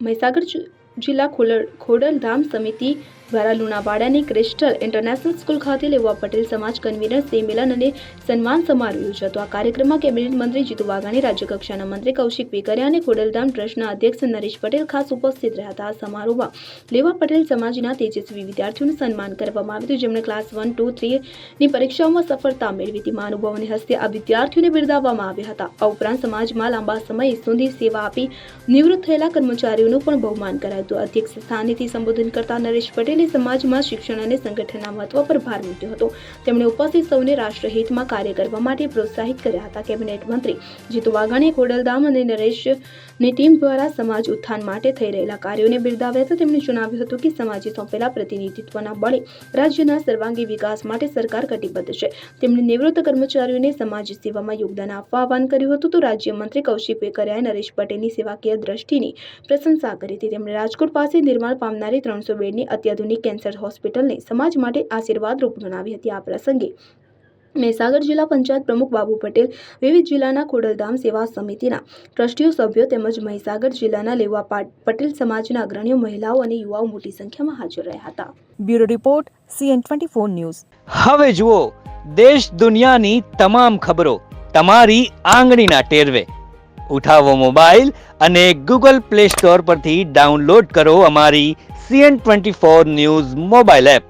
મહીસાગર જિલ્લા ખોડલધામ સમિતિ દ્વારા લુણાવાડાની ક્રિસ્ટલ ઇન્ટરનેશનલ સ્કૂલ ખાતે લેવા પટેલ સમાજ કન્વીનર સંમેલન અને સન્માન સમારોહ યોજાયો હતો। આ કાર્યક્રમમાં કેબિનેટ મંત્રી જીતુ વાઘાણી, રાજ્યકક્ષાના મંત્રી કૌશિક વેકરિયા અને ખોડલધામ ટ્રસ્ટના અધ્યક્ષ નરેશ પટેલ ખાસ ઉપસ્થિત રહ્યા હતા। આ સમારોહમાં લેવા પટેલ સમાજના તેજસ્વી વિદ્યાર્થીઓનું સન્માન કરવામાં આવ્યું હતું, જેમણે ક્લાસ 1, 2, 3 ની પરીક્ષાઓમાં સફળતા મેળવી હતી। મહાનુભાવોની હસ્તે આ વિદ્યાર્થીઓને બિરદાવવામાં આવ્યા હતા। આ ઉપરાંત સમાજમાં લાંબા સમય સુધી સેવા આપી નિવૃત્ત થયેલા કર્મચારીઓનું પણ બહુમાન કરાયું હતું। અધ્યક્ષ સ્થાનેથી સંબોધન કરતા નરેશ પટેલે સમાજમાં શિક્ષણ અને સંગઠનના મહત્વ પર ભાર મૂક્યો હતો। તેમણે ઉપસ્થિત સૌને રાષ્ટ્રહિતમાં કાર્ય કરવા માટે પ્રોત્સાહિત કર્યા હતા। કેબિનેટ મંત્રી જીતુ વાઘાણીએ ખોડલધામ અને નરેશની ટીમ દ્વારા સમાજ ઉત્થાન માટે થઈ રહેલા કાર્યોને બિરદાવ્યા હતા। તેમણે જણાવ્યું હતું કે સમાજે સોંપેલા પ્રતિનિધિત્વના બળે રાજ્યના સર્વાંગી વિકાસ માટે સરકાર કટિબદ્ધ છે। તેમણે નિવૃત્ત કર્મચારીઓને સમાજ સેવામાં યોગદાન આપવા આહ્વાન કર્યું હતું। તો રાજ્યમંત્રી કૌશિક વેકરિયાએ નરેશ પટેલની સેવાકીય દ્રષ્ટિની પ્રશંસા કરી હતી। તેમણે રાજકોટ પાસે નિર્માણ પામનારી 300 બેડની અત્યાધુનિક કેન્સર હોસ્પિટલને સમાજ માટે આશીર્વાદરૂપ ગણાવી હતી। આ પ્રસંગે મહીસાગર જિલ્લા પંચાયત પ્રમુખ બાબુ પટેલ, વિવિધ જિલ્લાના ખોડલધામ સેવા સમિતિના ટ્રસ્ટીઓ, સભ્યો તેમજ મહીસાગર જિલ્લાના લેવા પટેલ સમાજના અગ્રણીઓ, મહિલાઓ અને યુવાઓ મોટી સંખ્યામાં હાજર રહ્યા હતા। Bureau report CN24 news. હવે જુઓ દેશ દુનિયાની તમામ ખબરો તમારી આંગળીના ટેરવે। ઉઠાવો મોબાઈલ અને Google Play Store પરથી ડાઉનલોડ કરો અમારી CN24 ન્યૂઝ મોબાઈલ એપ।